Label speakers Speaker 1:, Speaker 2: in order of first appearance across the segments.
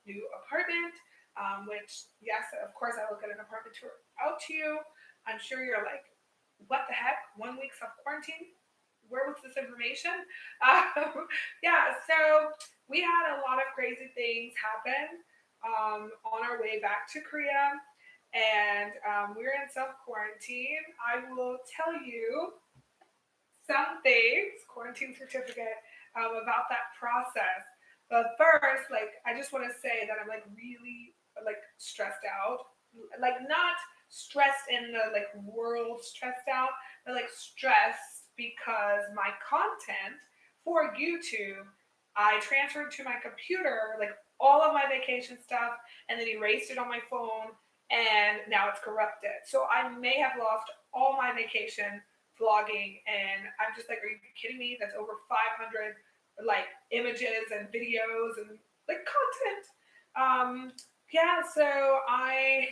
Speaker 1: new apartment, which, yes, of course, I will get an apartment tour out to you. I'm sure you're like, what the heck? 1 week of quarantine? Where was this information? Yeah, so we had a lot of crazy things happen on our way back to Korea, and we're in self quarantine. I will tell you some things, quarantine certificate, about that process. But first, like, I just want to say that I'm like really like stressed out, like not stressed in the like world stressed out, but like stressed because my content for YouTube, I transferred to my computer, like all of my vacation stuff, and then erased it on my phone, and now it's corrupted. So I may have lost all my vacation vlogging, and I'm just like, are you kidding me? That's over 500 like images and videos and like content. um yeah, so I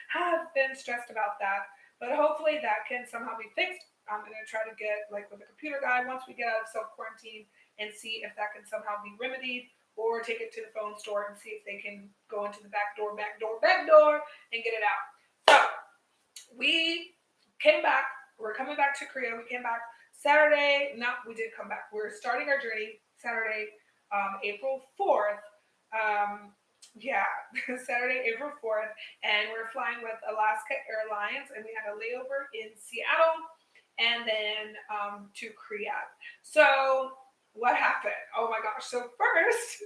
Speaker 1: have been stressed about that, but hopefully that can somehow be fixed. I'm going to try to get like with a computer guy once we get out of self quarantine and see if that can somehow be remedied, or take it to the phone store and see if they can go into the back door and get it out. So we came back. We're coming back to Korea. We came back Saturday. No, we did come back. We're starting our journey Saturday, April 4th. Um, yeah, Saturday, April 4th. And we're flying with Alaska Airlines. And we had a layover in Seattle and then to Korea. So, what happened? Oh my gosh. So, first,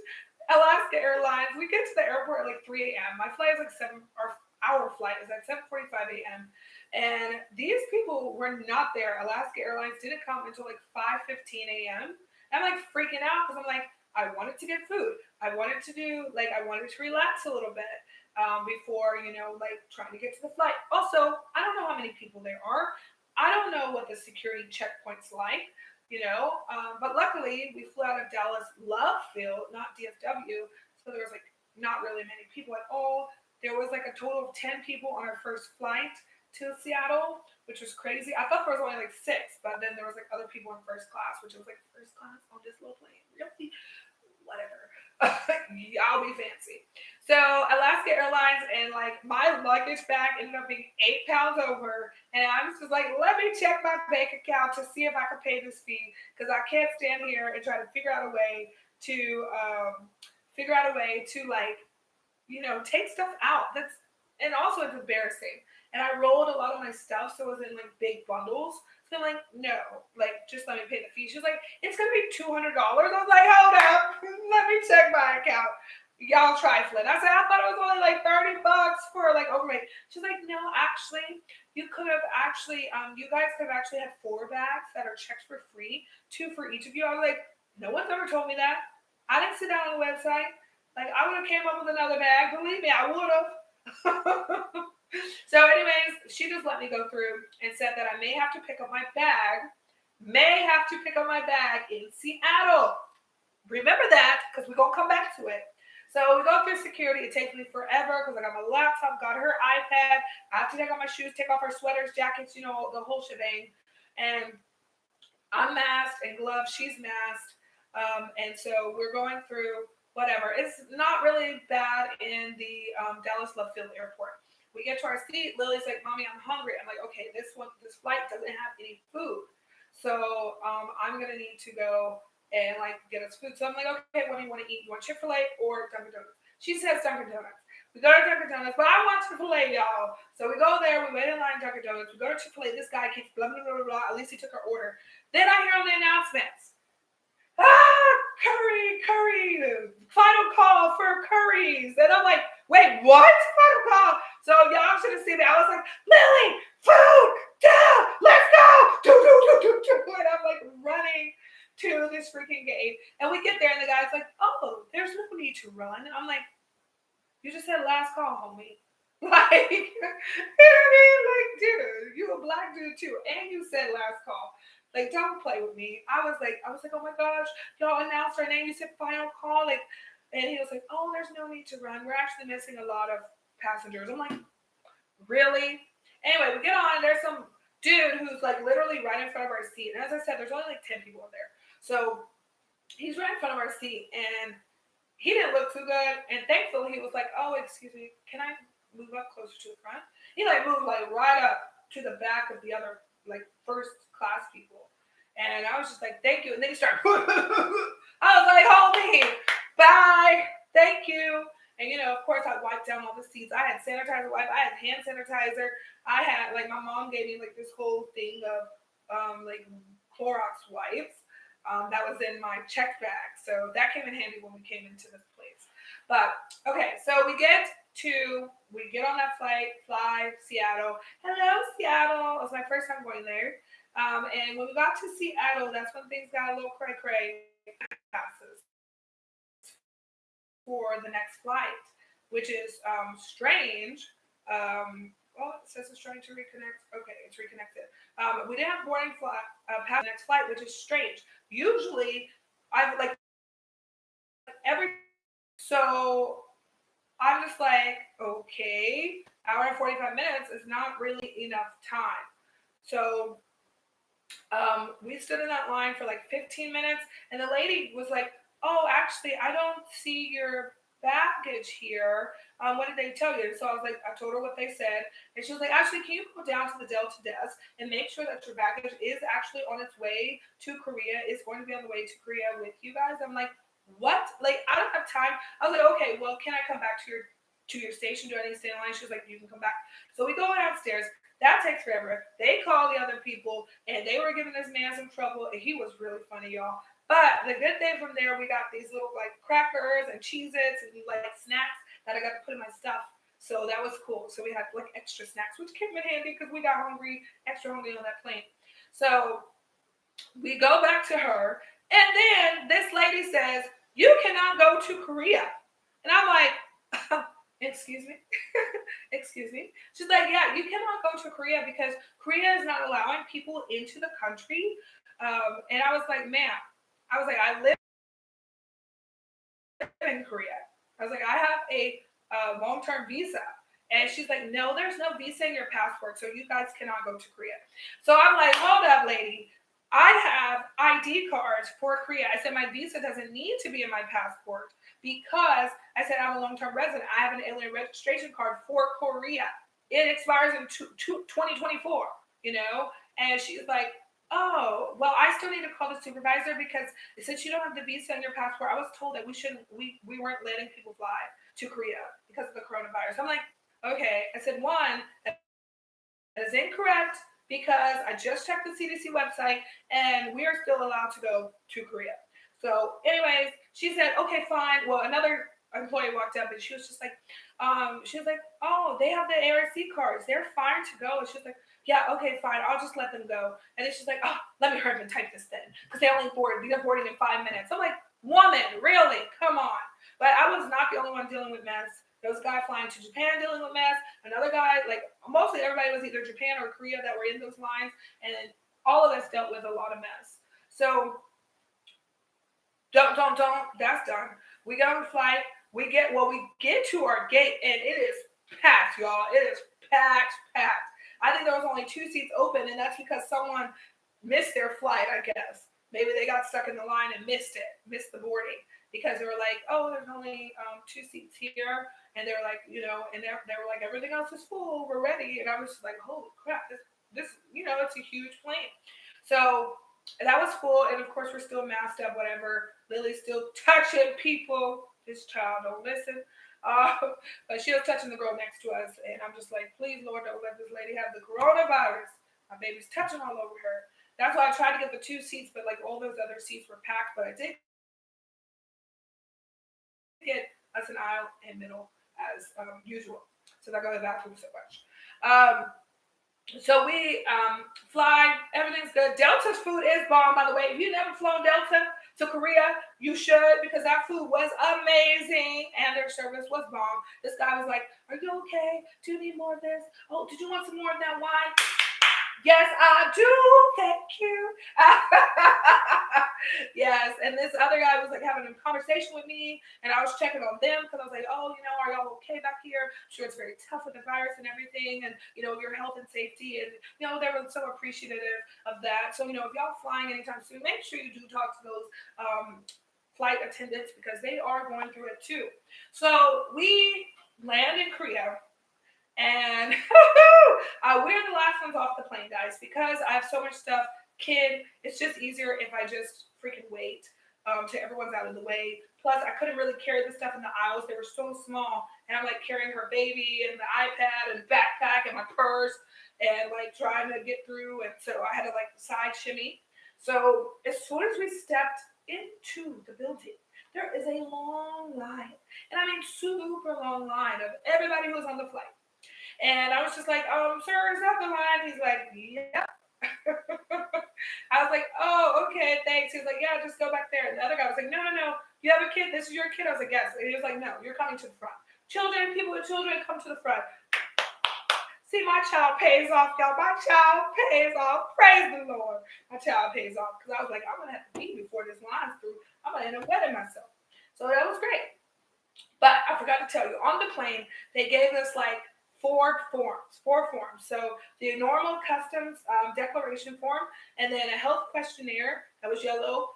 Speaker 1: Alaska Airlines, we get to the airport at like 3 a.m. My flight is like 7, our flight is at 7:45 a.m. And these people were not there. Alaska Airlines didn't come until like 5:15 a.m. I'm like freaking out because I'm like, I wanted to get food. I wanted to do like I wanted to relax a little bit before like trying to get to the flight. Also, I don't know how many people there are. I don't know what the security checkpoint's like. But luckily we flew out of Dallas Love Field, not DFW, so there was like not really many people at all. There was like a total of 10 people on our first flight to Seattle, which was crazy. I thought there was only like six, but then there was like other people in first class, which was like first class on this little plane. Really? Whatever. I'll be fancy. So Alaska Airlines, and like my luggage bag ended up being 8 pounds over, and I was just like, let me check my bank account to see if I can pay this fee because I can't stand here and try to figure out a way to like take stuff out. And also it's embarrassing. And I rolled a lot of my stuff, so it was in like big bundles. So I'm like, no, like just let me pay the fee. She was like, it's gonna be $200. I was like, hold up, let me check my account. Y'all trifling. I said, I thought it was only like $30 for like overweight. She's like, no, actually, you guys could have actually had 4 bags that are checked for free, 2 for each of you. I was like, no one's ever told me that. I didn't sit down on the website. Like I would have came up with another bag. Believe me, I would have. So, anyways, she just let me go through and said that I may have to pick up my bag. May have to pick up my bag in Seattle. Remember that because we're gonna come back to it. So we go through security. It takes me forever because I got my laptop, got her iPad. I have to take off my shoes, take off our sweaters, jackets, the whole shebang. And I'm masked and gloved. She's masked. And so we're going through whatever. It's not really bad in the Dallas Love Field Airport. We get to our seat. Lily's like, "Mommy, I'm hungry." I'm like, "Okay, this flight doesn't have any food, so I'm gonna need to go and like get us food." So I'm like, "Okay, what do you want to eat? You want Chick-fil-A or Dunkin' Donuts?" She says Dunkin' Donuts. We go to Dunkin' Donuts, but I want Chick-fil-A, y'all. So we go there. We wait in line at Dunkin' Donuts. We go to Chick-fil-A. This guy keeps blah blah blah blah blah. At least he took our order. Then I hear on the announcements, curry, final call for curries. And I'm like, wait, what? Final call. So y'all should have seen me. I was like, Lily, food, down, let's go. And I'm like running to this freaking gate. And we get there and the guy's like, oh, there's no need to run. And I'm like, you just said last call, homie. Like, you know what I mean? Like, dude, you a black dude too. And you said last call. Like, don't play with me. I was like, oh my gosh, y'all announced our name. You said final call. Like, and he was like, oh, there's no need to run. We're actually missing a lot of passengers. I'm like, really? Anyway, we get on. And there's some dude who's like literally right in front of our seat. And as I said, there's only like 10 people in there. So he's right in front of our seat. And he didn't look too good. And thankfully, he was like, "Oh, excuse me, can I move up closer to the front?" He like moved like right up to the back of the other like first class people. And I was just like, "Thank you." And then he started. I was like, "Hold me, bye, thank you." And of course, I wiped down all the seats. I had sanitizer wipe. I had hand sanitizer. I had like my mom gave me like this whole thing of like Clorox wipes. That was in my check bag, so that came in handy when we came into this place. But okay, so we get on that flight, fly Seattle. Hello, Seattle. It was my first time going there. And when we got to Seattle, that's when things got a little cray cray. Passes for the next flight, which is strange. Well, it says it's trying to reconnect. Okay, it's reconnected. We didn't have boarding pass the next flight, which is strange. Usually, I've like every so I'm just like, okay, hour and 45 minutes is not really enough time. So we stood in that line for like 15 minutes, and the lady was like, "Oh, actually, I don't see your baggage here. What did they tell you?" So I was like, I told her what they said, and she was like, "Actually, can you go down to the Delta desk and make sure that your baggage is actually on its way to Korea? Is going to be on the way to Korea with you guys?" I'm like, "What? Like, I don't have time." I was like, "Okay, well, can I come back to your station? Do I need to stay in line?" She was like, "You can come back." So we go downstairs. That takes forever. They call the other people, and they were giving this man some trouble, and he was really funny, y'all. But the good thing from there, we got these little like crackers and Cheez-Its and like snacks that I got to put in my stuff. So that was cool. So we had like extra snacks, which came in handy because we got hungry, extra hungry on that plane. So we go back to her, and then this lady says, "You cannot go to Korea." And I'm like, "Excuse me?" Excuse me. She's like, "Yeah, you cannot go to Korea because Korea is not allowing people into the country." And I was like, "Ma'am," I was like, "I live in Korea." I was like, "I have a long-term visa." And she's like, "No, there's no visa in your passport, so you guys cannot go to Korea." So I'm like, "Hold up, lady. I have ID cards for Korea." I said, "My visa doesn't need to be in my passport because," I said, "I'm a long-term resident. I have an alien registration card for Korea. It expires in 2024, you know?" And she's like, "Oh, well, I still need to call the supervisor because since you don't have the visa in your passport, I was told that we weren't letting people fly to Korea because of the coronavirus." I'm like, "Okay." I said, "One, that is incorrect because I just checked the CDC website and we are still allowed to go to Korea." So, anyways, she said, "Okay, fine." Well, another employee walked up and she was like, "Oh, they have the ARC cards. They're fine to go." And she was like, "Yeah, okay, fine. I'll just let them go." And then she's like, "Oh, let me hurry up and type this then because they're boarding in 5 minutes." I'm like, "Woman, really? Come on." But I was not the only one dealing with mess. There was a guy flying to Japan dealing with mess. Another guy, like mostly everybody was either Japan or Korea that were in those lines, and all of us dealt with a lot of mess. So don't. That's done. We get on the flight. We get to our gate, and it is packed, y'all. It is packed. I think there was only 2 seats open, and that's because someone missed their flight. I guess maybe they got stuck in the line and missed the boarding because they were like, "Oh, there's only 2 seats here," and they were like, and they were like, "Everything else is full. We're ready." And I was just like, "Holy crap! This it's a huge plane." So that was full, and of course we're still masked up, whatever. Lily's still touching people. This child don't listen. Uh, but she was touching the girl next to us, and I'm just like, "Please, Lord, don't let this lady have the coronavirus." My baby's touching all over her. That's why I tried to get the 2 seats, but like all those other seats were packed. But I did get us an aisle and middle as usual. So I go to the bathroom so much. So we fly, everything's good. Delta's food is bomb, by the way. If you've never flown Delta to Korea, you should because that food was amazing and their service was bomb. This guy was like, "Are you okay? Do you need more of this? Oh, did you want some more of that wine?" "Yes, I do. Thank you." Yes. And this other guy was like having a conversation with me, and I was checking on them because I was like, "Oh, are y'all okay back here? I'm sure it's very tough with the virus and everything, and your health and safety." And they were so appreciative of that. So if y'all flying anytime soon, make sure you do talk to those flight attendants because they are going through it too. So we land in Korea, and we're the last ones off the plane, guys, because I have so much stuff. Kid, it's just easier if I just freaking wait till everyone's out of the way. Plus, I couldn't really carry the stuff in the aisles; they were so small, and I'm like carrying her baby and the iPad and backpack and my purse, and like trying to get through. And so I had to like side shimmy. So as soon as we stepped into the building, there is a long line, and I mean super long line of everybody who was on the flight. And I was just like, sir, is that the line? He's like, yep. I was like, oh, okay, thanks. He was like, yeah, just go back there. And the other guy was like, no, no, no. You have a kid? This is your kid? I was like, yes. And he was like, no, you're coming to the front. Children, people with children, come to the front. See, my child pays off, y'all. My child pays off. Praise the Lord. My child pays off. Because I was like, I'm going to have to pee before this line's through. I'm going to end up wetting myself. So that was great. But I forgot to tell you, on the plane, they gave us like four forms. So the normal customs declaration form, and then a health questionnaire that was yellow,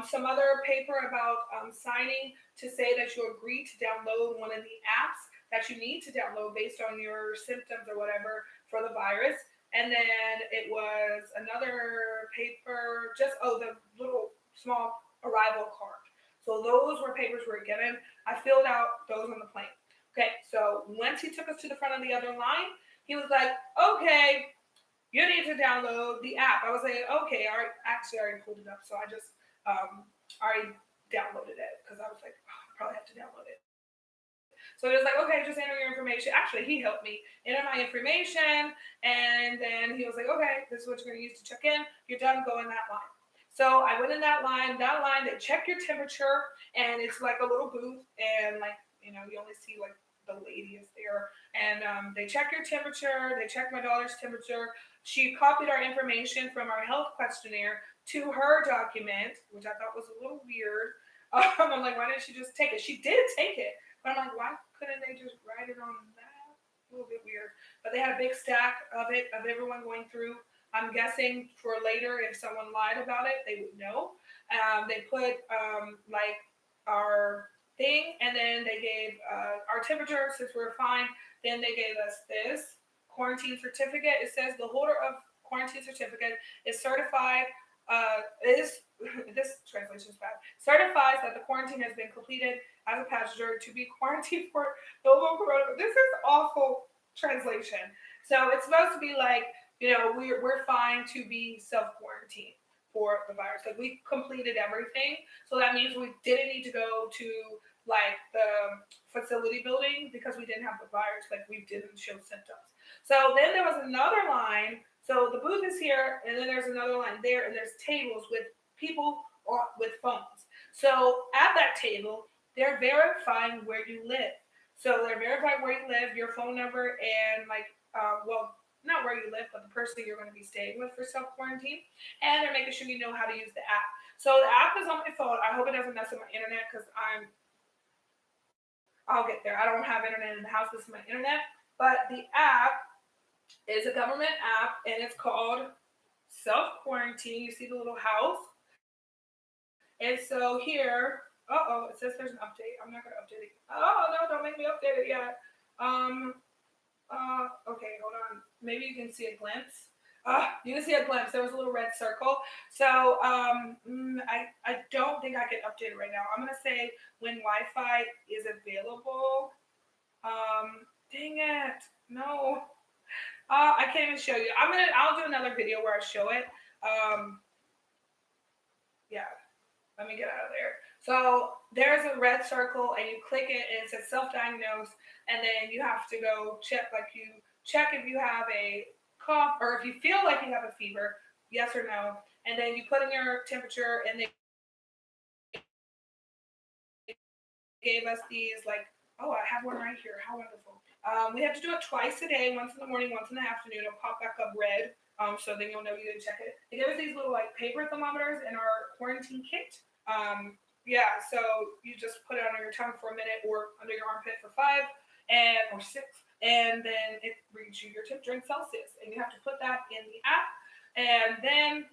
Speaker 1: some other paper about signing to say that you agree to download one of the apps that you need to download based on your symptoms or whatever for the virus. And then it was another paper, the little small arrival card. So those were papers we were given. I filled out those on the plane. Okay, so once he took us to the front of the other line, he was like, okay, you need to download the app. I was like, okay, I already pulled it up. So I just already downloaded it because I was like, oh, I probably have to download it. So he was like, okay, just enter your information. Actually, he helped me enter my information. And then he was like, okay, this is what you're going to use to check in. You're done, go in that line. So I went in that line. That line, they check your temperature, and it's like a little booth. And like, you only see like the lady is there. And they check your temperature. They check my daughter's temperature. She copied our information from our health questionnaire to her document, which I thought was a little weird. I'm like, why didn't she just take it? She did take it. But I'm like, why couldn't they just write it on that? A little bit weird. But they had a big stack of it, of everyone going through. I'm guessing for later, if someone lied about it, they would know. They put like our thing, and then they gave our temperature since we were fine. Then they gave us this quarantine certificate. It says the holder of quarantine certificate is certified. This translation is bad. Certifies that the quarantine has been completed as a passenger to be quarantined for novel coronavirus. This is awful translation. So it's supposed to be like, we're fine to be self-quarantined for the virus. Like we completed everything. So that means we didn't need to go to like the facility building because we didn't have the virus. Like we didn't show symptoms. So then there was another line. So the booth is here, and then there's another line there, and there's tables with people with phones. So at that table, they're verifying where you live. So they're verifying where you live, your phone number, and like, not where you live, but the person you're going to be staying with for self quarantine. And they're making sure you know how to use the app. So the app is on my phone. I hope it doesn't mess with my internet because I'll get there. I don't have internet in the house. This is my internet. But the app is a government app, and it's called Self Quarantine. You see the little house? And so here, it says there's an update. I'm not going to update it. Oh, no, don't make me update it yet. Okay, hold on. Maybe you can see a glimpse. You can see a glimpse. There was a little red circle. So I don't think I can update it right now. I'm gonna say when Wi-Fi is available. Dang it, no. I can't even show you. I'll do another video where I show it. Yeah. Let me get out of there. So there's a red circle, and you click it, and it says self-diagnose, and then you have to go check, if you have a cough, or if you feel like you have a fever, yes or no, and then you put in your temperature, and they gave us these, like, oh, I have one right here. How wonderful. We have to do it twice a day, once in the morning, once in the afternoon. It'll pop back up red, so then you'll know you didn't check it. They gave us these little, like, paper thermometers in our quarantine kit. So you just put it under your tongue for a minute or under your armpit for 5 or 6, and then it reads you your temperature in Celsius, and you have to put that in the app. And then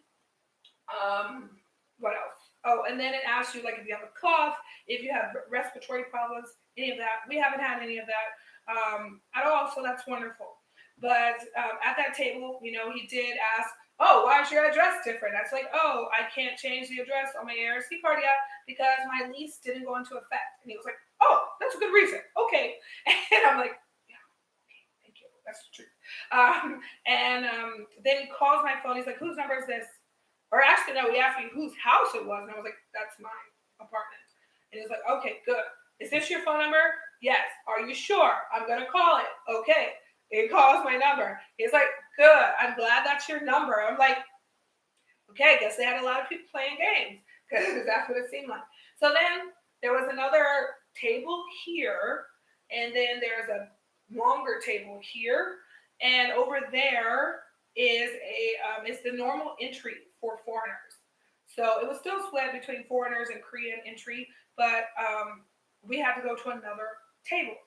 Speaker 1: what else? Oh, and then it asks you like if you have a cough, if you have respiratory problems, any of that. We haven't had any of that at all, so that's wonderful. But at that table, he did ask, "Oh, why is your address different?" I was like, "Oh, I can't change the address on my ARC card yet because my lease didn't go into effect." And he was like, "Oh, that's a good reason. Okay." And I'm like, "Yeah, okay, thank you. That's the truth." Then he calls my phone. He's like, "Whose number is this?" Or actually, no, he asked me whose house it was, and I was like, "That's my apartment." And he was like, "Okay, good. Is this your phone number?" "Yes." "Are you sure?" "I'm gonna call it." "Okay." He calls my number. He's like, "Good. I'm glad that's your number." I'm like, "Okay, I guess they had a lot of people playing games because that's what it seemed like." So then there was another table here, and then there's a longer table here, and over there is the normal entry for foreigners. So it was still split between foreigners and Korean entry, but we had to go to another table.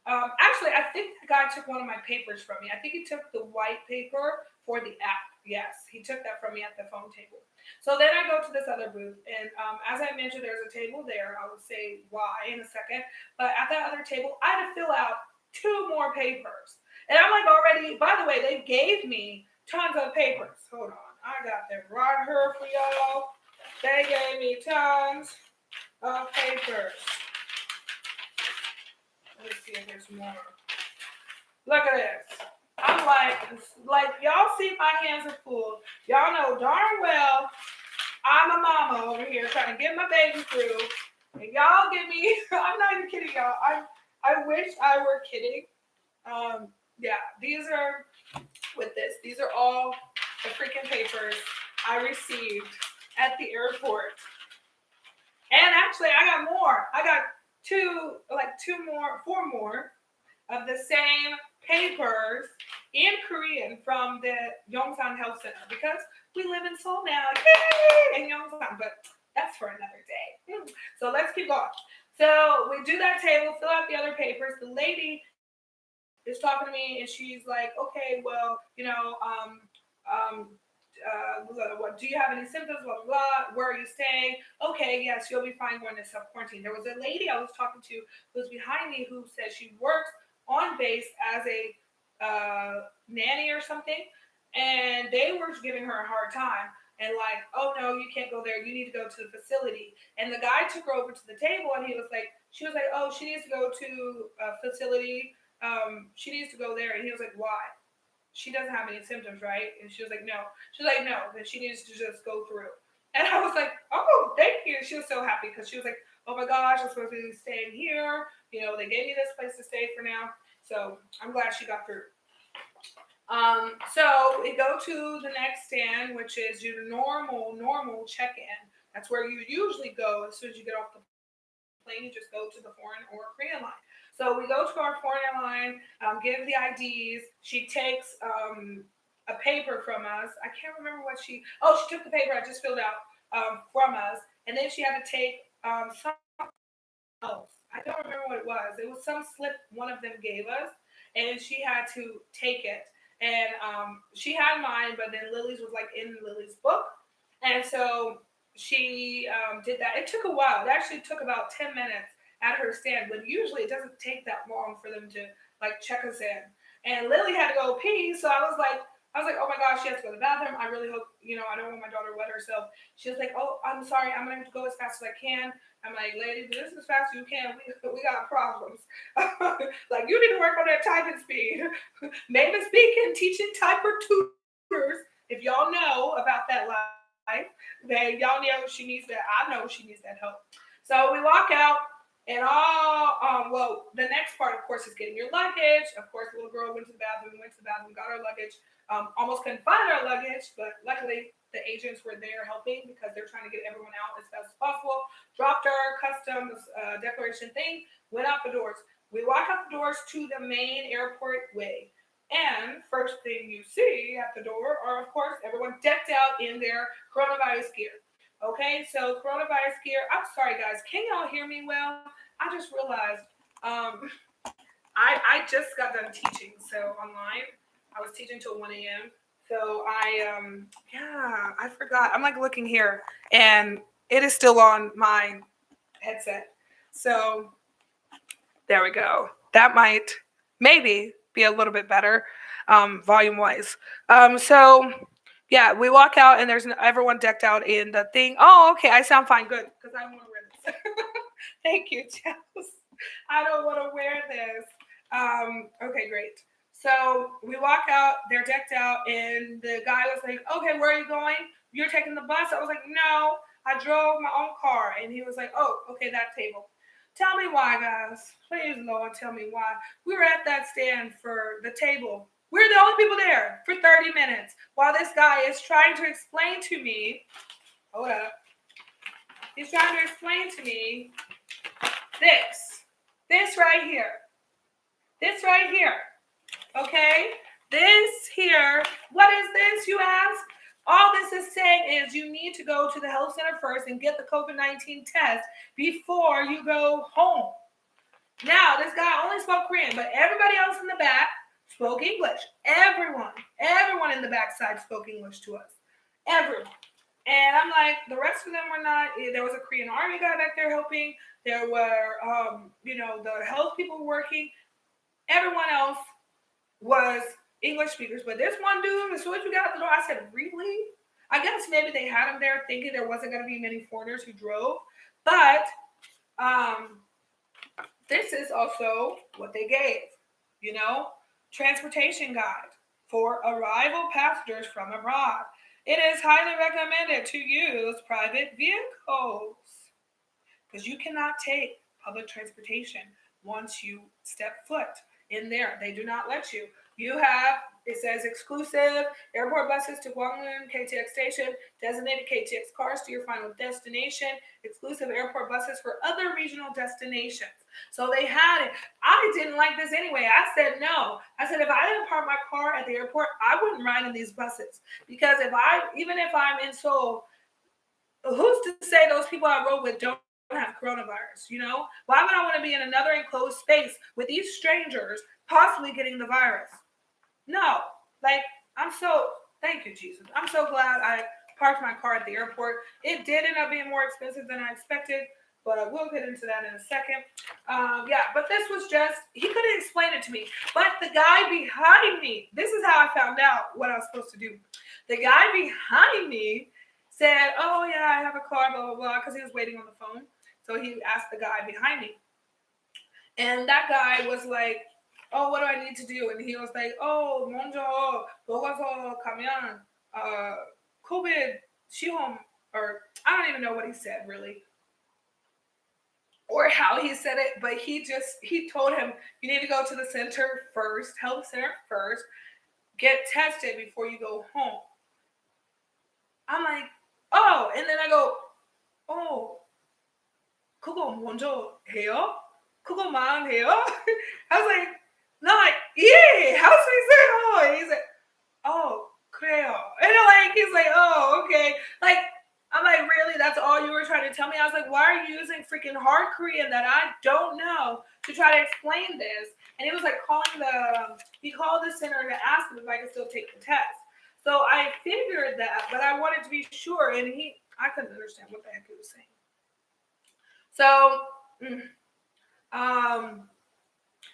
Speaker 1: Actually, I think the guy took one of my papers from me. I think he took the white paper for the app. Yes, he took that from me at the phone table. So then I go to this other booth, and as I mentioned, there's a table there. I will say why in a second. But at that other table, I had to fill out two more papers. And I'm like already, by the way, they gave me tons of papers. Hold on. I got them right here for y'all. They gave me tons of papers. Let's see if there's more. Look at this. I'm like y'all see my hands are full. Y'all know darn well I'm a mama over here trying to get my baby through. And y'all give me, I'm not even kidding y'all. I wish I were kidding. Yeah, these are with this. These are all the freaking papers I received at the airport. And actually I got more. I got four more of the same papers in Korean from the Yongsan Health Center because we live in Seoul now, yay, in Yongsan, but that's for another day. So let's keep going. So we do that table, fill out the other papers. The lady is talking to me and she's like, "Okay, well, what do you have any symptoms? Blah, blah, blah. Where are you staying? Okay, yes, you'll be fine going to self quarantine." There was a lady I was talking to who was behind me who said she works on base as a nanny or something, and they were giving her a hard time and like, "Oh no, you can't go there. You need to go to the facility." And the guy took her over to the table, and she was like, "Oh, she needs to go to a facility. She needs to go there." And he was like, "Why? She doesn't have any symptoms, right?" And she was like, "No." She's like, "No, then she needs to just go through." And I was like, "Oh, thank you." She was so happy because she was like, "Oh my gosh, I'm supposed to be staying here. They gave me this place to stay for now." So I'm glad she got through. So we go to the next stand, which is your normal check-in. That's where you usually go as soon as you get off the plane. You just go to the foreign or Korean line. So we go to our foreign line, give the IDs. She takes a paper from us. I can't remember she took the paper I just filled out from us. And then she had to take some else. I don't remember what it was. It was some slip one of them gave us, and she had to take it. And she had mine, but then Lily's was like in Lily's book, and so she did that. It took a while. It actually took about 10 minutes at her stand, but usually it doesn't take that long for them to like check us in. And Lily had to go pee, so I was like, "Oh my gosh, she has to go to the bathroom. I really hope, I don't want my daughter to wet herself." She was like, "Oh, I'm sorry. I'm going to go as fast as I can." I'm like, "Lady, do this as fast as you can. We got problems." Like, you need to work on that typing speed. Mavis Beacon teaching typer tutors. If y'all know about that life, then y'all know she needs that. I know she needs that help. So we walk out, and the next part, of course, is getting your luggage. Of course, the little girl went to the bathroom, got her luggage. Almost couldn't find our luggage, but luckily the agents were there helping because they're trying to get everyone out as fast as possible. Dropped our customs declaration thing, went out the doors. We walk out the doors to the main airport way. And first thing you see at the door are, of course, everyone decked out in their coronavirus gear. Okay, so coronavirus gear. I'm sorry, guys. Can y'all hear me well? I just realized um, I just got done teaching, so online. I was teaching till 1 a.m. So I forgot. I'm like looking here, and it is still on my headset. So there we go. That might maybe be a little bit better volume wise. So yeah, we walk out and there's everyone decked out in the thing. Oh, okay, I sound fine. Good, because I don't want to wear this. Thank you, Jess. I don't want to wear this. Okay, great. So we walk out, they're decked out, and the guy was like, okay, where are you going? You're taking the bus? I was like, no, I drove my own car. And he was like, oh, okay, that table. Tell me why, guys. Please, Lord, tell me why. We were at that stand for the table. We're the only people there for 30 minutes while this guy is trying to explain to me. Hold up. He's trying to explain to me this. This right here. This right here. Okay? This here. What is this, you ask? All this is saying is you need to go to the health center first and get the COVID-19 test before you go home. Now, this guy only spoke Korean, but everybody else in the back spoke English. Everyone in the backside spoke English to us. Everyone. And I'm like, the rest of them were not. There was a Korean army guy back there helping. There were, the health people working. Everyone else was English speakers. But this one dude, as soon as we got out the door, I said, really? I guess maybe they had him there thinking there wasn't going to be many foreigners who drove. But this is also what they gave, transportation guide for arrival passengers from abroad. It is highly recommended to use private vehicles because you cannot take public transportation once you step foot in there. They do not let you. It says exclusive airport buses to Gwangun KTX station, designated KTX cars to your final destination, exclusive airport buses for other regional destinations. So they had it. I didn't like this anyway. I said no. I said if I didn't park my car at the airport, I wouldn't ride in these buses. Because even if I'm in Seoul, who's to say those people I rode with don't have coronavirus, Why would I want to be in another enclosed space with these strangers possibly getting the virus? No. Thank you, Jesus. I'm so glad I parked my car at the airport. It did end up being more expensive than I expected, but we'll get into that in a second. But this was he couldn't explain it to me. But the guy behind me, this is how I found out what I was supposed to do. The guy behind me said, oh, yeah, I have a car, blah, blah, blah, because he was waiting on the phone. So he asked the guy behind me. And that guy was like, oh, what do I need to do? And he was like, oh, 먼저 먹어서 가면 COVID 시험, or I don't even know what he said really, or how he said it, but he told him, you need to go to the health center first, get tested before you go home. I'm like, oh, and then I go, oh, 그거 먼저 해요? 그거만 해요? I was like, no, yeah, how should he say oh? And he's like, oh, 그래요. And he's like, oh, okay. I'm like, really? That's all you were trying to tell me? I was like, why are you using freaking hard Korean that I don't know to try to explain this? And he was like he called the center to ask him if I could still take the test. So I figured that, but I wanted to be sure. And I couldn't understand what the heck he was saying.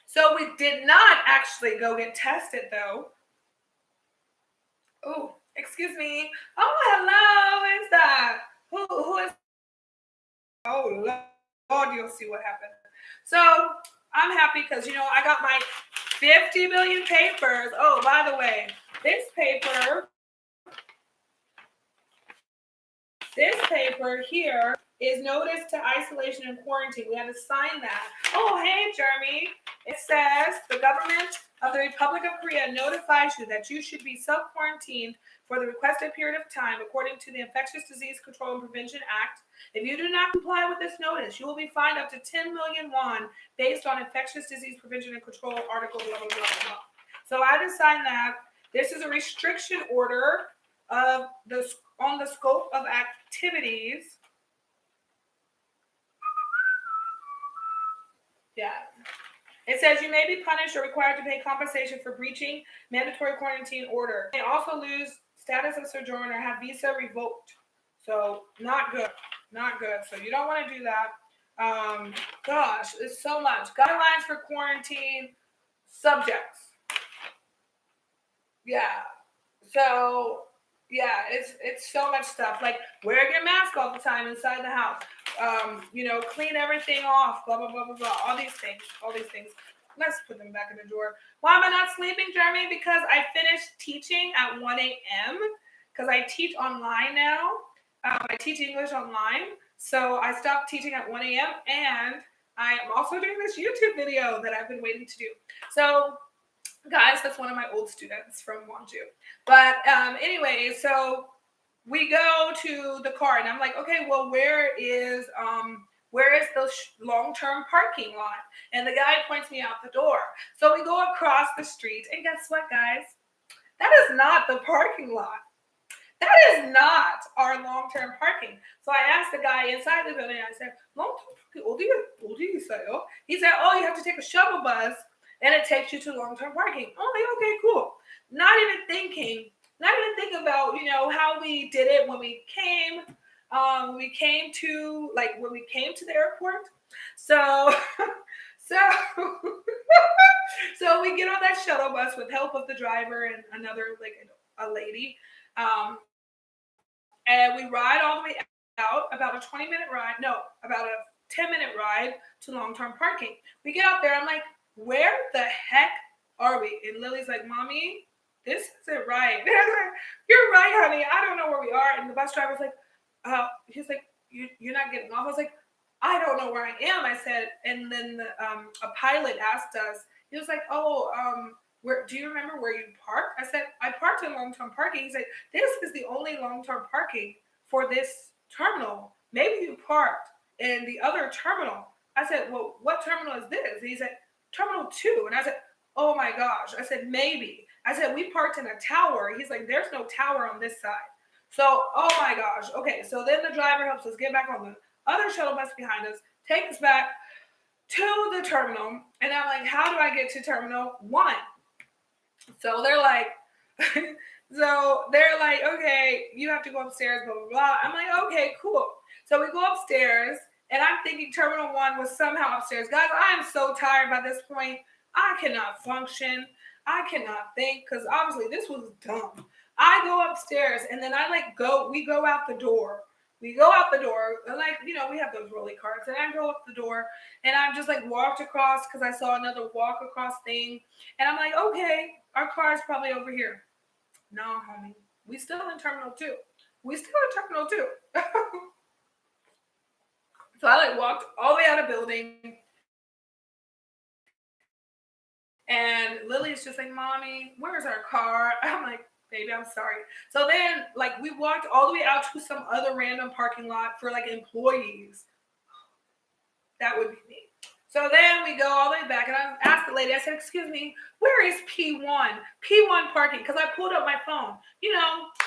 Speaker 1: So we did not actually go get tested though. Oh, excuse me. Oh, hello. Is that? Who is? Oh, Lord, you'll see what happened. So I'm happy because, I got my 50 million papers. Oh, by the way, this paper here is notice to isolation and quarantine. We had to sign that. Oh, hey, Jeremy. It says the government of the Republic of Korea notifies you that you should be self-quarantined for the requested period of time according to the Infectious Disease Control and Prevention Act. If you do not comply with this notice, you will be fined up to 10 million won based on Infectious Disease Prevention and Control article, blah, blah, blah, blah. So I just signed that. This is a restriction order on the scope of activities. Yeah. It says you may be punished or required to pay compensation for breaching mandatory quarantine order. You may also lose status of sojourner or have visa revoked. So not good. Not good. So you don't want to do that. Gosh, it's so much. Guidelines for quarantine subjects. Yeah. So yeah, it's so much stuff. Like wear your mask all the time inside the house. Clean everything off. Blah blah blah blah blah. All these things. All these things. Let's put them back in the drawer. Why am I not sleeping, Jeremy? Because I finished teaching at 1 a.m. Because I teach online now. I teach English online. So I stopped teaching at 1 a.m. And I am also doing this YouTube video that I've been waiting to do. So guys, that's one of my old students from Wonju. But anyway, so we go to the car, and I'm like, okay, well, where is the long-term parking lot? And the guy points me out the door. So we go across the street, and guess what, guys? That is not the parking lot. That is not our long-term parking. So I asked the guy inside the building, I said, long-term parking, he said, oh, you have to take a shuttle bus and it takes you to long-term parking. I'm like, okay, cool. Not even thinking about, how we did it when we came. When we came to the airport. So, so, so we get on that shuttle bus with help of the driver and another, a lady. And we ride all the way out, about a 20-minute ride, no, about a 10-minute ride to long-term parking. We get out there, I'm like, where the heck are we? And Lily's like, Mommy, this isn't right. And I was like, you're right, honey. I don't know where we are. And the bus driver's like, he's like, you're not getting off. I was like, I don't know where I am. I said, and then a pilot asked us, he was like, oh, where do you remember where you parked? I said, I parked in long-term parking. He's like, this is the only long-term parking for this terminal. Maybe you parked in the other terminal. I said, well, what terminal is this? And he said, Terminal 2. And I said, oh my gosh. I said, maybe. I said, we parked in a tower. He's like, there's no tower on this side. So, oh my gosh. Okay, so then the driver helps us get back on the other shuttle bus behind us, take us back to the terminal. And I'm like, how do I get to Terminal 1? So they're like, okay, you have to go upstairs, blah, blah, blah. I'm like, okay, cool. So we go upstairs, and I'm thinking Terminal 1 was somehow upstairs. Guys, I am so tired by this point. I cannot function. I cannot think, because obviously this was dumb. I go upstairs, and then we go out the door. We go out the door, and we have those rolly carts, and I go up the door, and I'm just walked across because I saw another walk across thing, and I'm like, okay, our car is probably over here. No, homie, we still in Terminal 2. We still in Terminal 2. So I walked all the way out of building, and Lily's just like, Mommy, where's our car? I'm like, baby, I'm sorry. So then we walked all the way out to some other random parking lot for employees. That would be me. So then we go all the way back, and I asked the lady, I said, excuse me, where is P1? P1 parking, because I pulled up my phone.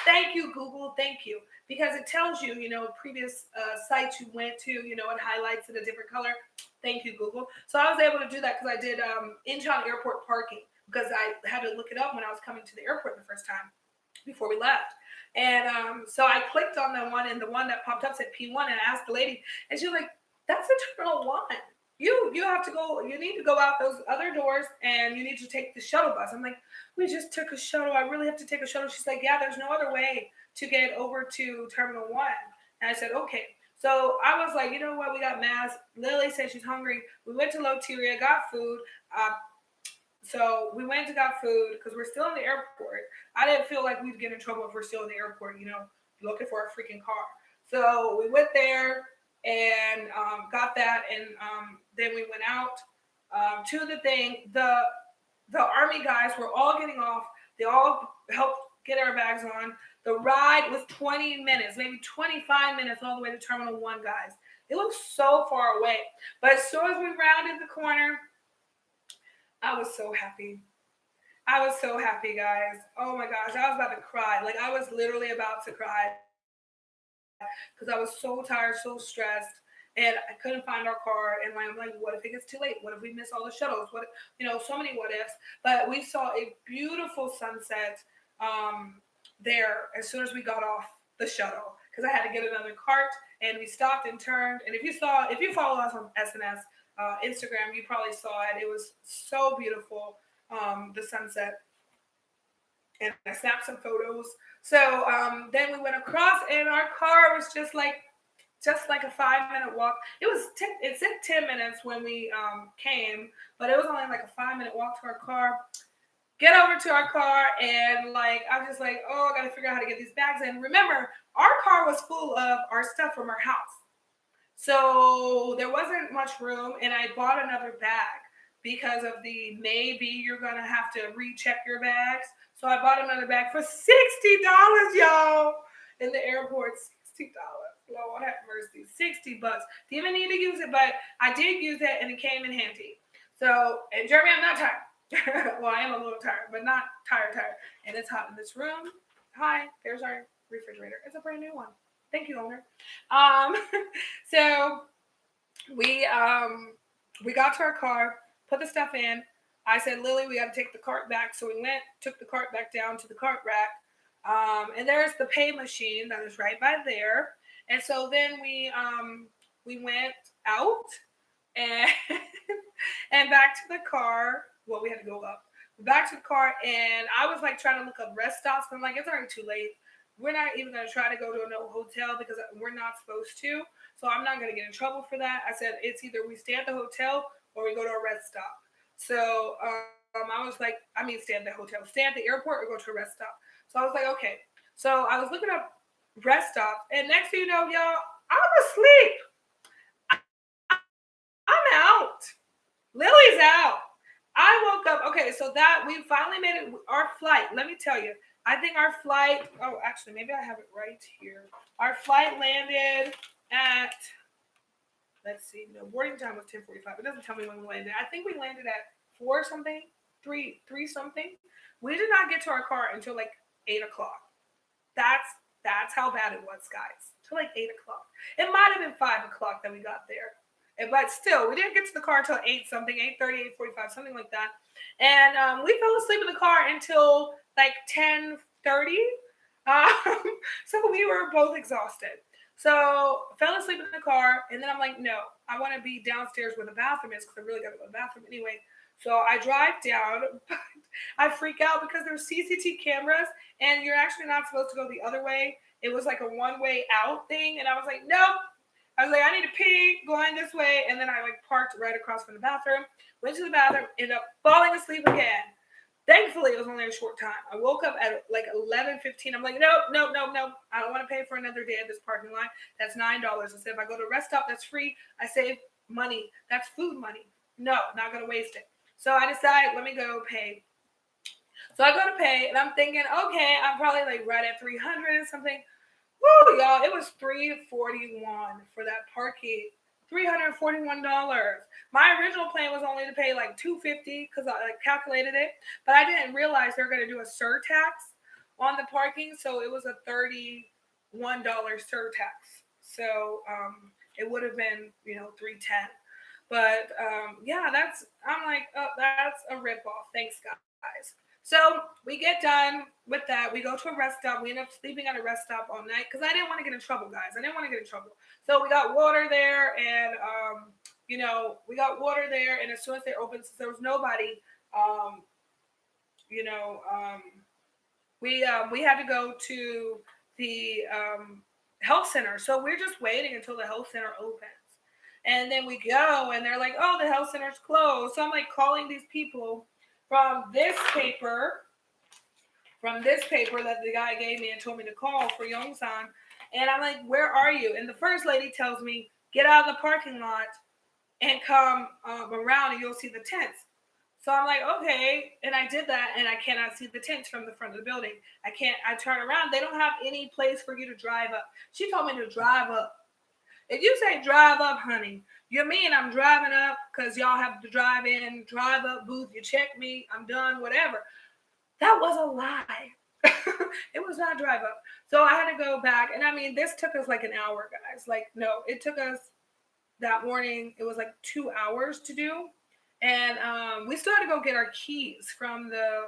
Speaker 1: Thank you, Google, thank you. Because it tells you, previous sites you went to, it highlights in a different color. Thank you, Google. So I was able to do that because I did Incheon Airport parking, because I had to look it up when I was coming to the airport the first time before we left. And so I clicked on the one, and the one that popped up said P1, and I asked the lady, and she was like, that's the Terminal 1. You have to go, you need to go out those other doors, and you need to take the shuttle bus. I'm like, we just took a shuttle. I really have to take a shuttle. She's like, yeah, there's no other way to get over to Terminal 1. And I said, okay. So I was like, you know what? We got masks. Lily said she's hungry. We went to Loteria, got food. So we went and got food because we're still in the airport. I didn't feel like we'd get in trouble if we're still in the airport, looking for a freaking car. So we went there and got that, and then we went out to the thing. The army guys were all getting off. They all helped get our bags on. The ride was 20 minutes, maybe 25 minutes all the way to Terminal 1, guys. It was so far away. But as soon as we rounded the corner, I was so happy. I was so happy, guys. Oh my gosh, I was about to cry. I was literally about to cry because I was so tired, so stressed, and I couldn't find our car. And I'm like, what if it gets too late? What if we miss all the shuttles? What, so many what ifs. But we saw a beautiful sunset there as soon as we got off the shuttle, because I had to get another cart, and we stopped and turned. And if you follow us on SNS Instagram, you probably saw it. It was so beautiful, the sunset, and I snapped some photos. So then we went across, and our car was just like a 5 minute walk. It said 10 minutes when we came, but it was only like a 5 minute walk to our car. Get over to our car, and like I'm just like, oh, I gotta figure out how to get these bags in. Remember, our car was full of our stuff from our house. So there wasn't much room, and I bought another bag because of the maybe you're gonna have to recheck your bags. So I bought another bag for $60, y'all, in the airport. $60. Lord have mercy, $60. Didn't even need to use it, but I did use it, and it came in handy. So, and Jeremy, I'm not tired. Well, I am a little tired, but not tired. And it's hot in this room. Hi, there's our refrigerator. It's a brand new one. Thank you, owner. Um, so we got to our car, put the stuff in. I said, Lily, we got to take the cart back. So we went, took the cart back down to the cart rack. And there's the pay machine that is right by there. And so then we went out and and back to the car. Well, we had to go up. Back to the car, and I was like trying to look up rest stops. I'm like, it's already too late. We're not even gonna try to go to a hotel because we're not supposed to. So I'm not gonna get in trouble for that. I said it's either we stay at the hotel or we go to a rest stop. So I was like, stay at the hotel, stay at the airport, or go to a rest stop. So I was like, okay. So I was looking up rest stops, and next thing you know, y'all, I'm asleep. I'm out. Lily's out. I woke up. Okay, so that we finally made it. Our flight. Let me tell you. I think our flight. Oh, actually, maybe I have it right here. Our flight landed at. Let's see. No, boarding time was 10:45. It doesn't tell me when we landed. I think we landed at four something, three something. We did not get to our car until like 8 o'clock. That's that's how bad it was, guys. Till like 8 o'clock. It might have been 5 o'clock that we got there. But still, we didn't get to the car until 8 something, 8:30, 8:45, something like that. And we fell asleep in the car until like 10:30. Um, so we were both exhausted. So fell asleep in the car, and then I'm like, no, I want to be downstairs where the bathroom is because I really got to go to the bathroom anyway. So I drive down. I freak out because there's CCTV cameras, and you're actually not supposed to go the other way. It was like a one-way out thing, and I was like, nope. I was like, I need to pee, going this way, and then I like parked right across from the bathroom. Went to the bathroom, ended up falling asleep again. Thankfully, it was only a short time. I woke up at like 11:15. I'm like, no. I don't want to pay for another day at this parking lot. That's $9. I said, if I go to a rest stop, that's free. I save money. That's food money. No, not gonna waste it. So I decided, let me go pay. So I go to pay, and I'm thinking, okay, I'm probably like right at 300 and something. Woo, y'all! It was 341 for that parking. $341. My original plan was only to pay like 250 because I like calculated it, but I didn't realize they're going to do a surtax on the parking, so it was a $31 surtax. So it would have been 310. But yeah, I'm like, oh, that's a ripoff. Thanks, guys. So we get done with that. We go to a rest stop. We end up sleeping at a rest stop all night because I didn't want to get in trouble, guys. I didn't want to get in trouble. So we got water there, and we got water there. And as soon as they opened, since there was nobody, um, you know, we had to go to the health center. So we're just waiting until the health center opens. And then we go, and they're like, oh, the health center's closed. So I'm like calling these people from this paper that the guy gave me and told me to call for Yongsan. And I'm like, where are you? And the first lady tells me, get out of the parking lot and come around and you'll see the tents. So I'm like, okay. And I did that, and I cannot see the tents from the front of the building. I turn around. They don't have any place for you to drive up. She told me to drive up. If you say drive up, honey, you mean I'm driving up because y'all have to drive in, drive up booth, you check me, I'm done, whatever. That was a lie. It was not drive up. So I had to go back. And I mean, this took us like an hour, guys. Like, no, it took us that morning, it was like 2 hours to do. And we still had to go get our keys from the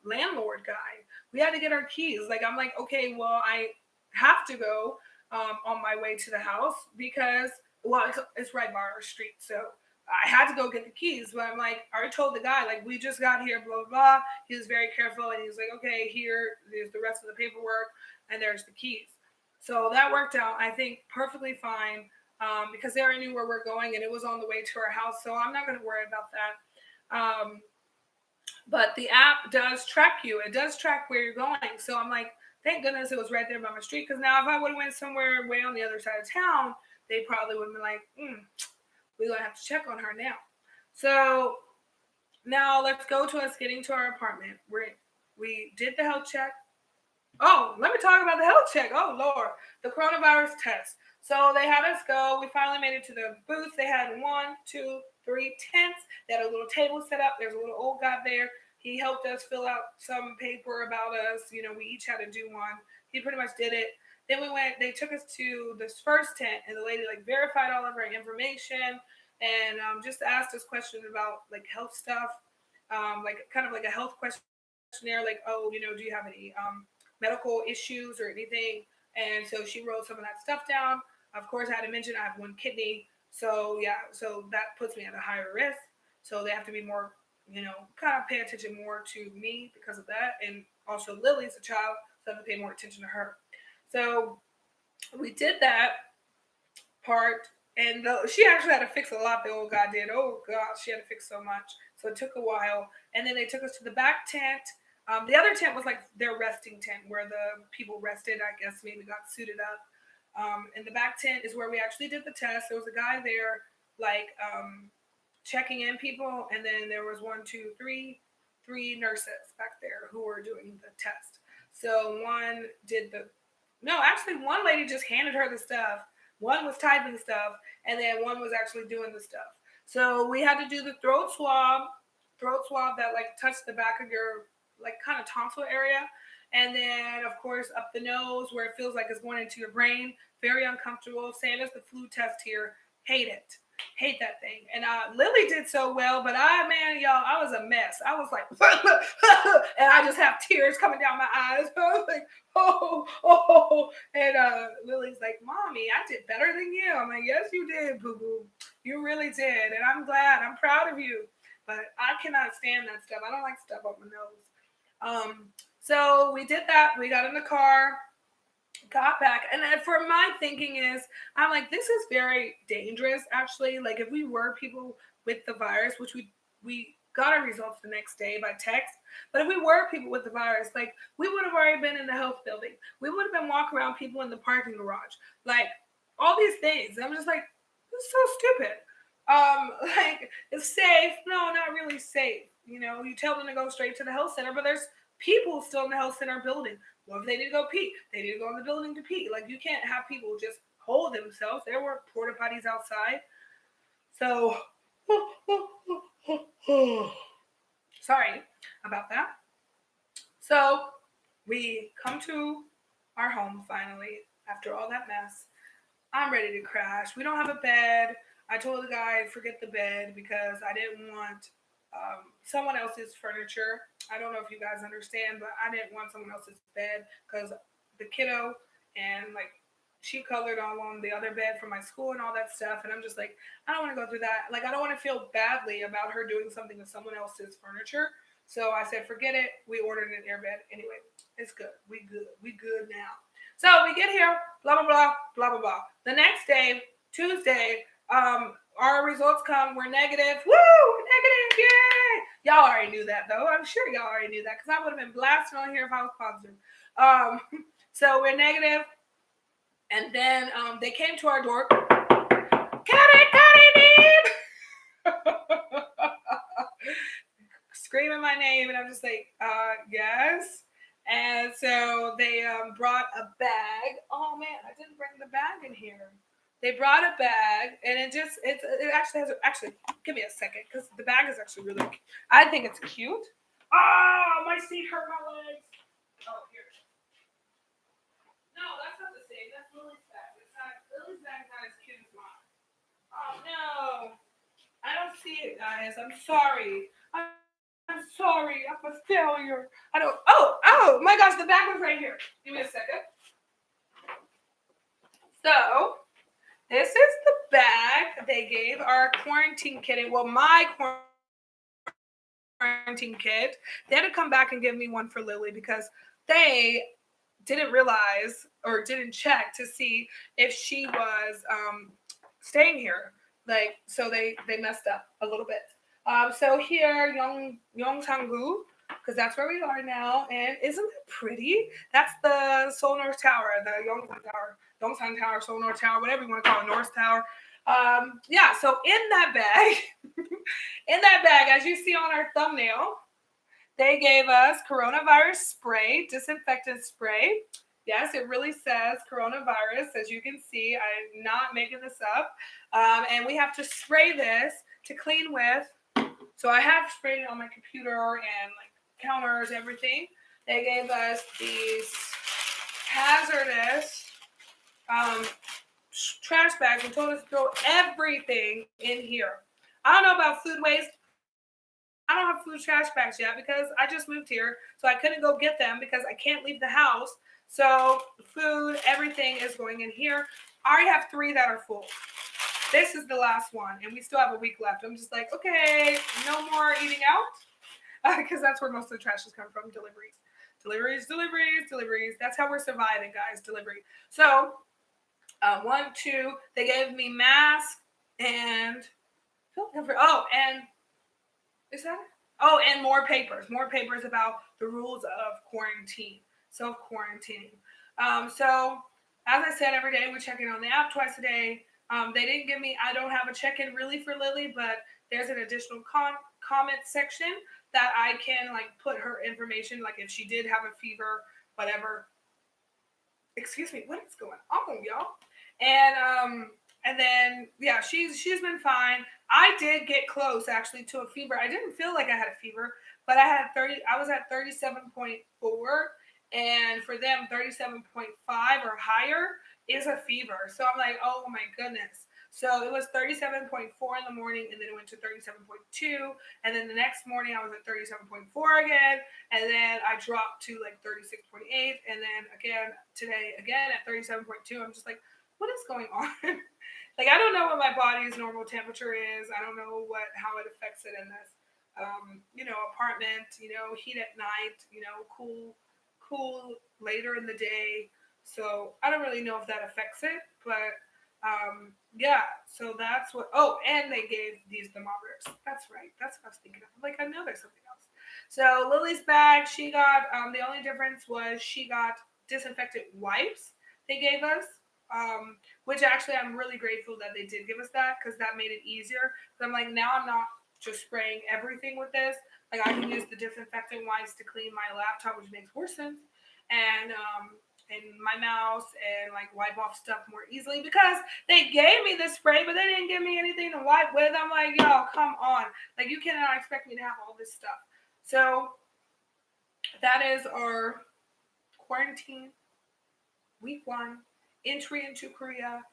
Speaker 1: landlord guy. We had to get our keys. Like, I'm like, okay, well, I have to go. on my way to the house because, well, it's right by our street. So I had to go get the keys. But I'm like, I already told the guy, like, we just got here, blah, blah, blah. He was very careful. And he's like, okay, there's the rest of the paperwork. And there's the keys. So that worked out, I think, perfectly fine because they already knew where we're going and it was on the way to our house. So I'm not going to worry about that. But the app does track you. It does track where you're going. So I'm like, thank goodness it was right there by my street. Because now if I would have went somewhere way on the other side of town, they probably would have been like, we're going to have to check on her now. So now let's go to us getting to our apartment. We did the health check. Oh, let me talk about the health check. Oh, Lord. The coronavirus test. So they had us go. We finally made it to the booth. They had 1, 2, 3 tents. They had a little table set up. There's a little old guy there. He helped us fill out some paper about us. We each had to do one. He pretty much did it. Then they took us to this first tent, and the lady verified all of our information and just asked us questions about health stuff, kind of like a health questionnaire, oh, do you have any medical issues or anything? And so she wrote some of that stuff down. Of course, I had to mention I have 1 kidney. So yeah, so that puts me at a higher risk. So they have to be more, kind of pay attention more to me because of that. And also Lily's a child, so I have to pay more attention to her. So we did that part. And she actually had to fix a lot, the old guy did. Oh, God, she had to fix so much. So it took a while. And then they took us to the back tent. The other tent was their resting tent where the people rested, I guess, maybe got suited up. And the back tent is where we actually did the test. There was a guy there, checking in people. And then there was 1, 2, 3 nurses back there who were doing the test. So one lady just handed her the stuff. One was typing stuff, and then one was actually doing the stuff. So we had to do the throat swab that touched the back of your kind of tonsil area, and then of course up the nose where it feels like it's going into your brain. Very uncomfortable. Same as the flu test here. Hate that thing. And Lily did so well, but I was a mess. I was like, and I just have tears coming down my eyes. I was like, oh. And Lily's like, Mommy, I did better than you. I'm like, yes, you did, boo-boo. You really did. And I'm glad. I'm proud of you. But I cannot stand that stuff. I don't like stuff up my nose. So we did that. We got in the car. Got back, and for my thinking is, I'm like, this is very dangerous. Actually, if we were people with the virus, which we got our results the next day by text, but if we were people with the virus, we would have already been in the health building. We would have been walking around people in the parking garage, all these things. I'm just like, this is so stupid. It's safe. No, not really safe. You tell them to go straight to the health center, but there's people still in the health center building. Well, if they need to go pee, they need to go in the building to pee. You can't have people just hold themselves. There were porta potties outside. So, sorry about that. So, we come to our home finally after all that mess. I'm ready to crash. We don't have a bed. I told the guy, forget the bed because I didn't want someone else's furniture. I don't know if you guys understand, but I didn't want someone else's bed because the kiddo and she colored all on the other bed from my school and all that stuff. And I'm just like, I don't want to go through that. I don't want to feel badly about her doing something to someone else's furniture. So I said, forget it. We ordered an airbed. Anyway, it's good. We good now. So we get here, blah, blah, blah, blah, blah, blah. The next day, Tuesday, our results come. We're negative. Woo! Negative! Yay! Y'all already knew that, though. I'm sure y'all already knew that because I would have been blasting on here if I was positive. So we're negative. And then they came to our door. Cut it, screaming my name. And I'm just like, yes. And so they brought a bag. Oh, man, I didn't bring the bag in here. They brought a bag, and it actually has, give me a second, because the bag is actually really cute. I think it's cute. Oh, my seat hurt my legs. Oh, here. No, that's not the same. That's Lily's bag. Lily's bag is not as cute as mine. Oh, no. I don't see it, guys. I'm sorry. I'm sorry. I'm a failure. I don't. Oh, my gosh, the bag was right here. Give me a second. So this is the bag they gave our quarantine kid. Well, my quarantine kid. They had to come back and give me one for Lily because they didn't realize or didn't check to see if she was staying here. Like, so they messed up a little bit. So here, Yongsangu, because that's where we are now, and isn't it pretty? That's the Seoul North Tower, the Yongsan Tower, Seoul North Tower, whatever you want to call it, North Tower. Yeah. So in that bag, in that bag, as you see on our thumbnail, they gave us coronavirus spray, disinfectant spray. Yes, it really says coronavirus. As you can see, I'm not making this up. And we have to spray this to clean with. So I have sprayed it on my computer and like counters, everything. They gave us these hazardous um, trash bags and told us to throw everything in here. I don't know about food waste. I don't have food trash bags yet because I just moved here, so I couldn't go get them because I can't leave the house. So food, everything is going in here. I already have 3 that are full. This is the last one, and we still have a week left. I'm just like, okay, no more eating out because that's where most of the trash has come from. Deliveries. That's how we're surviving, guys. Delivery. So 1, 2. They gave me masks and and is that it? Oh, and more papers about the rules of quarantine, self quarantining. So, as I said, every day we check in on the app twice a day. They didn't give me, I don't have a check in really for Lily, but there's an additional comment section that I can like put her information, like if she did have a fever, whatever. Excuse me, what is going on, y'all? And then yeah, she's been fine. I did get close actually to a fever. I didn't feel like I had a fever, but I was at 37.4, and for them 37.5 or higher is a fever. So I'm like, oh my goodness. So it was 37.4 in the morning, and then it went to 37.2, and then the next morning I was at 37.4 again, and then I dropped to like 36.8, and then again today again at 37.2. I'm just like, what is going on? Like, I don't know what my body's normal temperature is. I don't know how it affects it in this apartment, heat at night, cool later in the day. So I don't really know if that affects it, but yeah, so that's what. Oh, and they gave these thermometers. That's right. That's what I was thinking of. Like, I know there's something else. So Lily's bag, she got the only difference was she got disinfectant wipes they gave us. Which actually I'm really grateful that they did give us that because that made it easier. Because I'm like, now I'm not just spraying everything with this. Like, I can use the disinfectant wipes to clean my laptop, which makes more sense, and my mouse, and like wipe off stuff more easily because they gave me the spray, but they didn't give me anything to wipe with. I'm like, yo, come on. Like, you cannot expect me to have all this stuff. So that is our quarantine week 1 entry into Korea.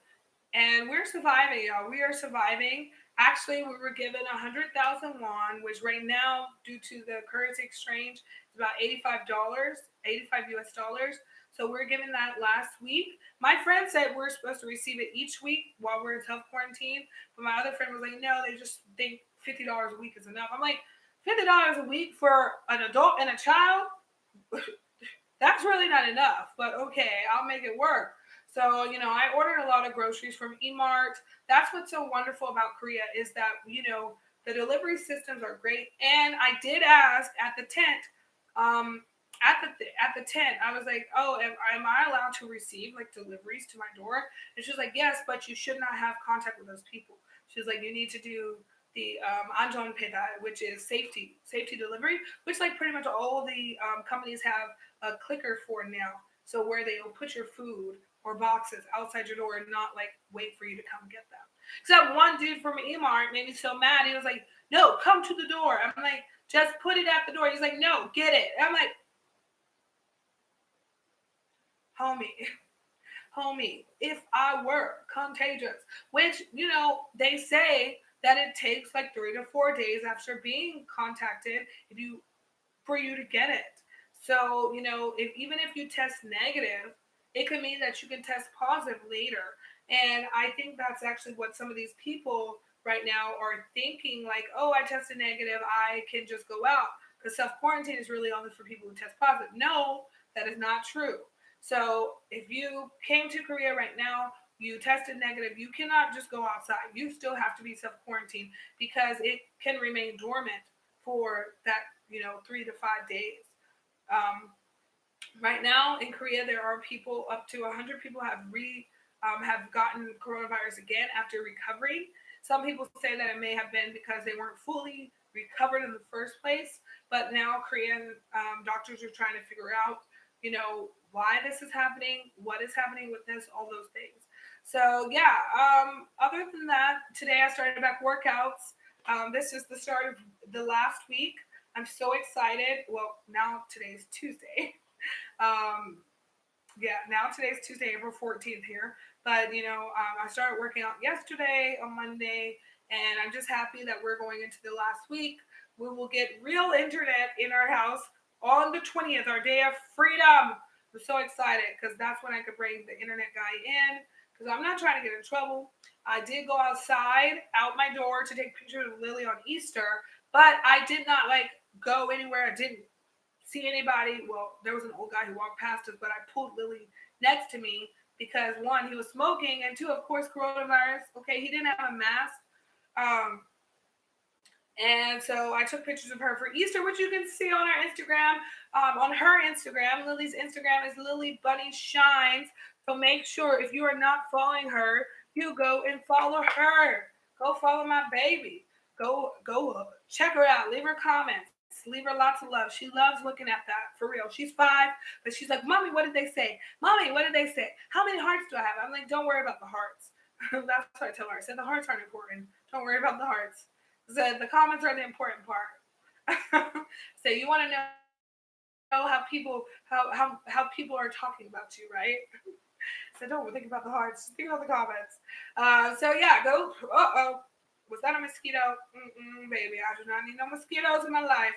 Speaker 1: And we're surviving, y'all. We are surviving. Actually, we were given 100,000 won, which right now, due to the currency exchange, is about $85, 85 US dollars. So we're given that last week. My friend said we're supposed to receive it each week while we're in self quarantine. But my other friend was like, no, they just think $50 a week is enough. I'm like, $50 a week for an adult and a child? That's really not enough. But okay, I'll make it work. So, I ordered a lot of groceries from Emart. That's what's so wonderful about Korea is that, the delivery systems are great. And I did ask at the tent, at the tent, I was like, oh, am I allowed to receive like deliveries to my door? And she was like, yes, but you should not have contact with those people. She was like, you need to do the Anjon Peda, which is safety delivery, which like pretty much all the companies have a clicker for now. So where they will put your food or boxes outside your door and not like wait for you to come get them. Except one dude from Emart made me so mad. He was like, no, come to the door. I'm like, just put it at the door. He's like, no, get it. I'm like, homie, if I were contagious, which, they say that it takes like 3 to 4 days after being contacted for you to get it. So, if even if you test negative, it could mean that you can test positive later. And I think that's actually what some of these people right now are thinking, like, oh, I tested negative, I can just go out. Because self quarantine is really only for people who test positive. No, that is not true. So if you came to Korea right now, you tested negative, you cannot just go outside. You still have to be self quarantined because it can remain dormant for that, 3 to 5 days. Um, right now in Korea, there are people up to 100 people have gotten coronavirus again after recovering. Some people say that it may have been because they weren't fully recovered in the first place, but now Korean doctors are trying to figure out, why this is happening, what is happening with this, all those things. So yeah. Other than that, today I started back workouts. This is the start of the last week. I'm so excited. Well, now today's Tuesday. Um, yeah, now today's Tuesday, April 14th here. But, I started working out yesterday on Monday, and I'm just happy that we're going into the last week. We will get real internet in our house on the 20th, our day of freedom. I'm so excited because that's when I could bring the internet guy in because I'm not trying to get in trouble. I did go outside, out my door to take pictures of Lily on Easter, but I did not go anywhere. I didn't see anybody. Well, there was an old guy who walked past us, but I pulled Lily next to me because one, he was smoking, and two, of course, coronavirus. Okay, he didn't have a mask. Um, and so I took pictures of her for Easter, which you can see on our Instagram. On her Instagram, Lily's Instagram is Lily Bunny Shines. So make sure if you are not following her, you go and follow her. Go follow my baby. Go check her out. Leave her comments. Leave her lots of love. She loves looking at that for real. She's 5, but she's like, "Mommy, what did they say? Mommy, what did they say? How many hearts do I have?" I'm like, "Don't worry about the hearts." That's what I tell her. I said the hearts aren't important. Don't worry about the hearts. The comments are the important part. So you want to know how people are talking about you, right? So don't think about the hearts. Just think about the comments. So yeah, go. Was that a mosquito? Baby, I do not need no mosquitoes in my life.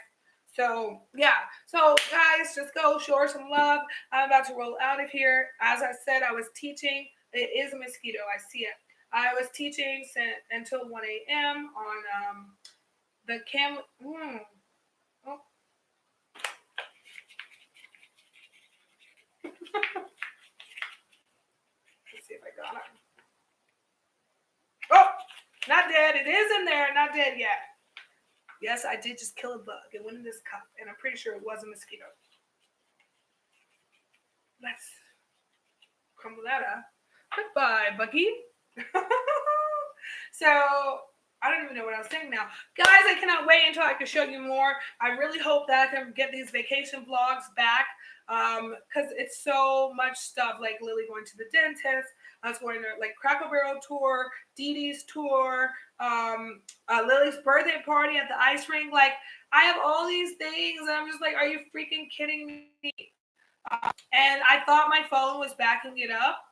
Speaker 1: So yeah, so guys, just go show her some love. I'm about to roll out of here. As I said, I was teaching. It is a mosquito. I see it. I was teaching until 1 a.m. on the cam. Oh, let's see if I got it. Oh, not dead. It is in there. Not dead yet. Yes, I did just kill a bug. It went in this cup, and I'm pretty sure it was a mosquito. Let's crumble that up. Goodbye, Buggy. So I don't even know what I was saying now. Guys, I cannot wait until I can show you more. I really hope that I can get these vacation vlogs back because it's so much stuff, like Lily going to the dentist, us going to Cracker Barrel tour, Dee Dee's tour, Lily's birthday party at the ice rink. Like, I have all these things, and I'm just like, are you freaking kidding me? And I thought my phone was backing it up,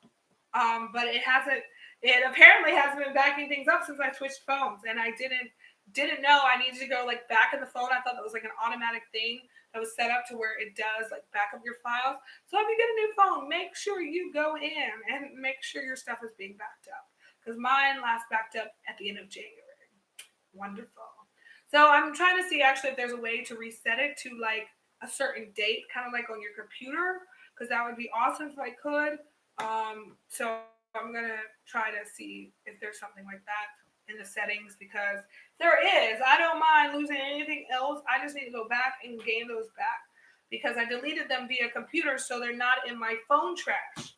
Speaker 1: but it hasn't. It apparently hasn't been backing things up since I switched phones, and I didn't know I needed to go back in the phone. I thought that was an automatic thing that was set up to where it does back up your files. So if you get a new phone, make sure you go in and make sure your stuff is being backed up because mine last backed up at the end of January. Wonderful. So I'm trying to see actually if there's a way to reset it to a certain date, kind of on your computer, because that would be awesome if I could. So I'm gonna try to see if there's something like that in the settings because there is. I don't mind losing anything else. I just need to go back and gain those back because I deleted them via computer, so they're not in my phone trash.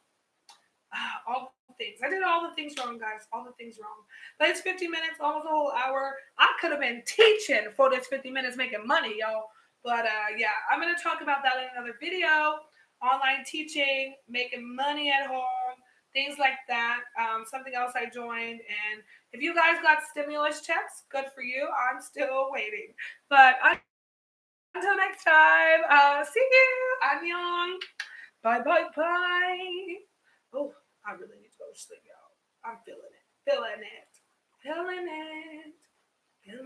Speaker 1: All the things. I did all the things wrong, guys. All the things wrong. But it's 50 minutes, almost a whole hour. I could have been teaching for this 50 minutes making money, y'all. But yeah, I'm going to talk about that in another video. Online teaching, making money at home, things like that. Something else I joined. And if you guys got stimulus checks, good for you. I'm still waiting. But until next time, see you. Annyeong. Bye, bye, bye. Oh, I really need to go to sleep, y'all. I'm feeling it. Feeling it. Feeling it.